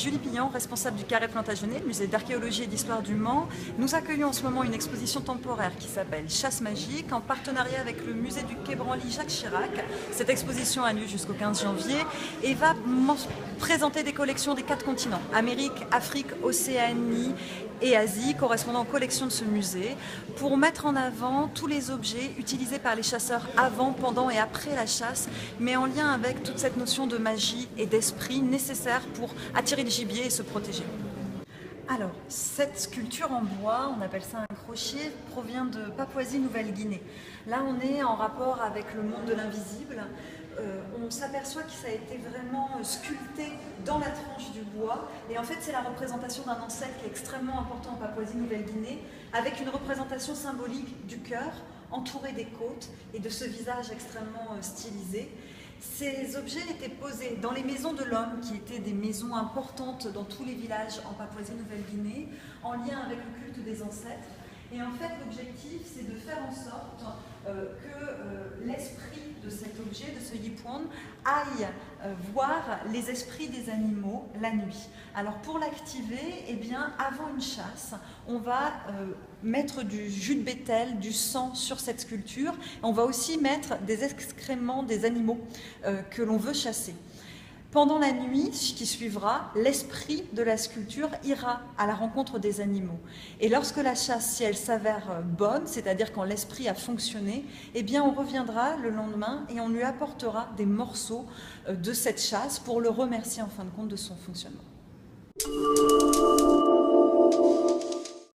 Julie Pillan, responsable du Carré Plantagenet, le musée d'archéologie et d'histoire du Mans. Nous accueillons en ce moment une exposition temporaire qui s'appelle Chasse magique en partenariat avec le musée du Quai Branly Jacques Chirac. Cette exposition a lieu jusqu'au 15 janvier et va présenter des collections des 4 continents, Amérique, Afrique, Océanie et Asie, correspondant aux collections de ce musée, pour mettre en avant tous les objets utilisés par les chasseurs avant, pendant et après la chasse, mais en lien avec toute cette notion de magie et d'esprit nécessaire pour attirer le gibier et se protéger. Alors, cette sculpture en bois, on appelle ça un crochet, provient de Papouasie-Nouvelle-Guinée. Là, on est en rapport avec le monde de l'invisible. On s'aperçoit que ça a été vraiment sculpté dans la tranche du bois. Et en fait, c'est la représentation d'un ancêtre qui est extrêmement important en Papouasie-Nouvelle-Guinée, avec une représentation symbolique du cœur, entouré des côtes et de ce visage extrêmement stylisé. Ces objets étaient posés dans les maisons de l'homme, qui étaient des maisons importantes dans tous les villages en Papouasie-Nouvelle-Guinée, en lien avec le culte des ancêtres. Et en fait, l'objectif, c'est de faire en sorte que l'esprit de cet objet, de ce yipuan, aille voir les esprits des animaux la nuit. Alors pour l'activer, eh bien, avant une chasse, on va mettre du jus de bétel, du sang sur cette sculpture. On va aussi mettre des excréments des animaux que l'on veut chasser. Pendant la nuit qui suivra, l'esprit de la sculpture ira à la rencontre des animaux. Et lorsque la chasse, si elle s'avère bonne, c'est-à-dire quand l'esprit a fonctionné, eh bien on reviendra le lendemain et on lui apportera des morceaux de cette chasse pour le remercier en fin de compte de son fonctionnement.